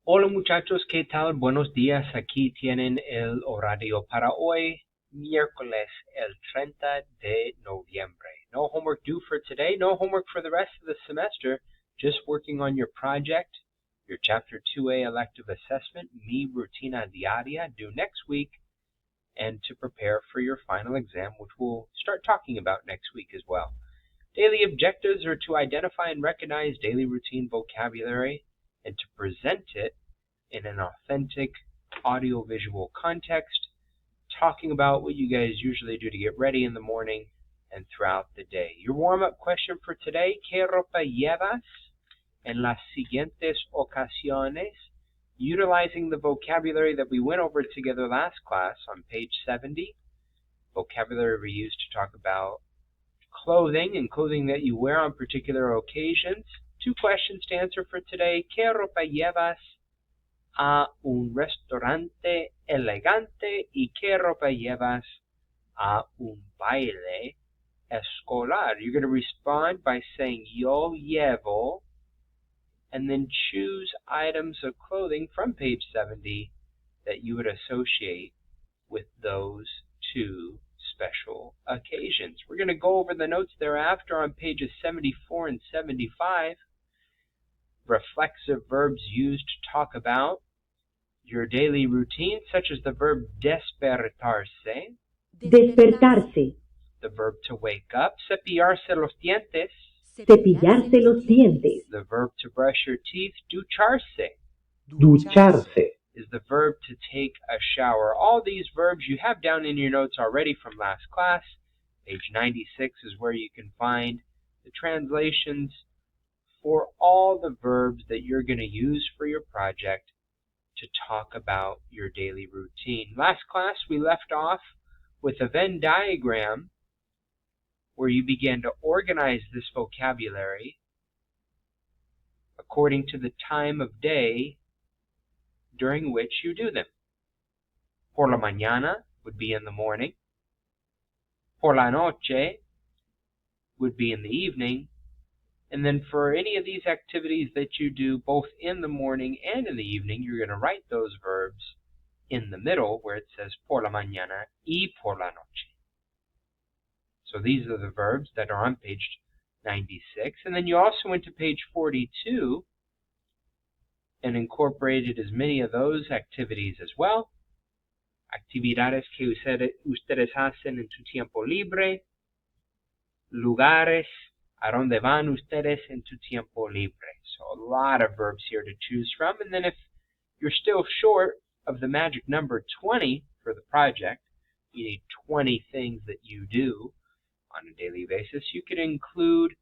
Hola muchachos, ¿qué tal? Buenos días. Aquí tienen el horario para hoy, miércoles el 30 de noviembre. No homework due for today, no homework for the rest of the semester, just working on your project, your Chapter 2A elective assessment, Mi Rutina Diaria, due next week, and to prepare for your final exam, which we'll start talking about next week as well. Daily objectives are to identify and recognize daily routine vocabulary and to present it in an authentic audio-visual context, talking about what you guys usually do to get ready in the morning and throughout the day. Your warm-up question for today, ¿Qué ropa llevas en las siguientes ocasiones? Utilizing the vocabulary that we went over together last class on page 70, vocabulary we used to talk about clothing and clothing that you wear on particular occasions. 2 questions to answer for today. ¿Qué ropa llevas a un restaurante elegante y qué ropa llevas a un baile escolar? You're going to respond by saying yo llevo and then choose items of clothing from page 70 that you would associate with those 2 special occasions. We're going to go over the notes thereafter on pages 74 and 75. Reflexive verbs used to talk about your daily routine, such as the verb despertarse, despertarse, the verb to wake up, cepillarse los dientes, cepillarse los dientes, the verb to brush your teeth, ducharse, ducharse, is the verb to take a shower. All these verbs you have down in your notes already from last class. Page 96 is where you can find the translations for all the verbs that you're going to use for your project to talk about your daily routine. Last class we left off with a Venn diagram where you began to organize this vocabulary according to the time of day during which you do them. Por la mañana would be in the morning. Por la noche would be in the evening. And then for any of these activities that you do both in the morning and in the evening, you're going to write those verbs in the middle where it says por la mañana y por la noche. So these are the verbs that are on page 96. And then you also went to page 42 and incorporated as many of those activities as well. Actividades que ustedes hacen en su tiempo libre. Lugares a donde van ustedes en su tiempo libre. So a lot of verbs here to choose from. And then if you're still short of the magic number 20 for the project, you need 20 things that you do on a daily basis, you could include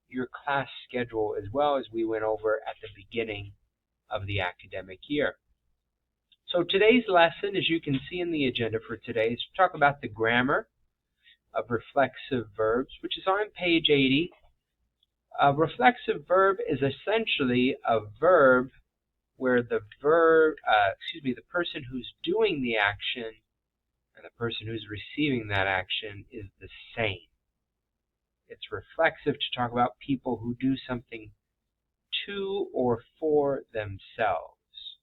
your class schedule as well, as we went over at the beginning of the academic year. So today's lesson, as you can see in the agenda for today, is to talk about the grammar of reflexive verbs, which is on page 80. A reflexive verb is essentially a verb where the person who's doing the action and the person who's receiving that action is the same. It's reflexive to talk about people who do something to or for themselves,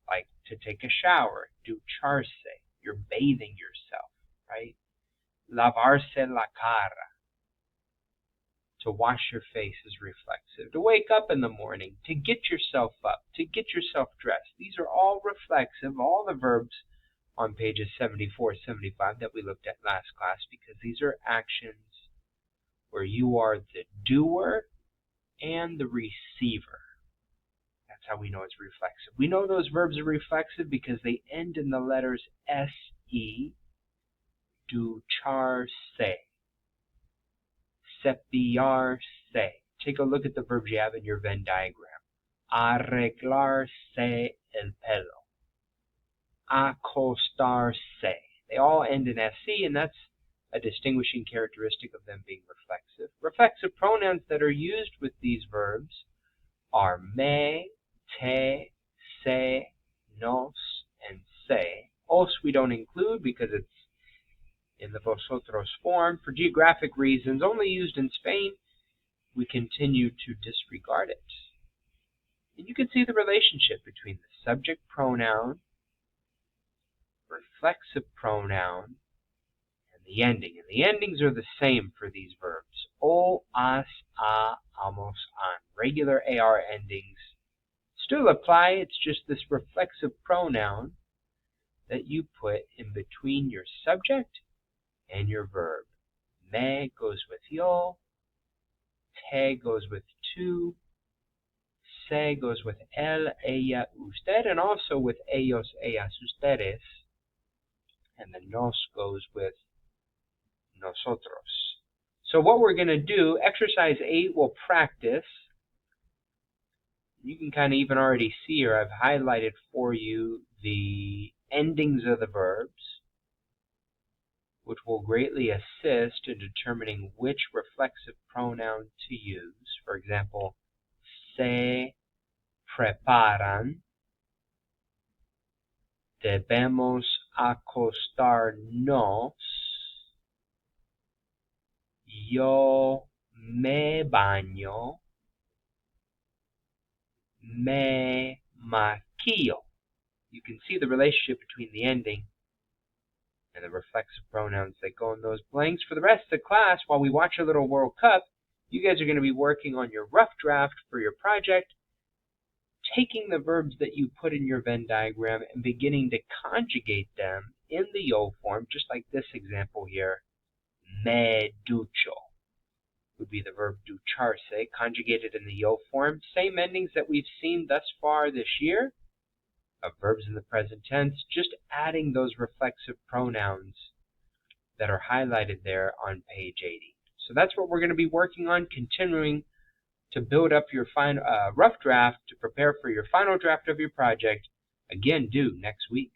like to take a shower, ducharse, you're bathing yourself, right? Lavarse la cara, to wash your face, is reflexive. To wake up in the morning, to get yourself up, to get yourself dressed. These are all reflexive, all the verbs on pages 74, 75 that we looked at last class, because these are actions where you are the doer and the receiver. That's how we know it's reflexive. We know those verbs are reflexive because they end in the letters S-E, ducharse, cepillarse. Take a look at the verbs you have in your Venn diagram. Arreglarse el pelo. Acostarse. They all end in SC, and that's a distinguishing characteristic of them being reflexive. Reflexive pronouns that are used with these verbs are me, te, se, nos, and se. Os we don't include because it's in the vosotros form. For geographic reasons, only used in Spain, we continue to disregard it. And you can see the relationship between the subject pronoun, reflexive pronoun, and the ending. And the endings are the same for these verbs. O, as, a, amos, an. Regular AR endings still apply. It's just this reflexive pronoun that you put in between your subject and your verb. Me goes with yo, te goes with tu, se goes with él, ella, usted, and also with ellos, ellas, ustedes, and the nos goes with nosotros. So what we're going to do, exercise 8 will practice. You can kind of even already see here, I've highlighted for you the endings of the verbs, which will greatly assist in determining which reflexive pronoun to use. For example, se preparan, debemos acostarnos, yo me baño, me maquillo. You can see the relationship between the ending and the reflexive pronouns that go in those blanks. For the rest of the class, while we watch a little World Cup, you guys are going to be working on your rough draft for your project, taking the verbs that you put in your Venn diagram and beginning to conjugate them in the yo form, just like this example here. Me ducho would be the verb ducharse, conjugated in the yo form. Same endings that we've seen thus far this year of verbs in the present tense, just adding those reflexive pronouns that are highlighted there on page 80. So that's what we're going to be working on, continuing to build up your rough draft to prepare for your final draft of your project, again due next week.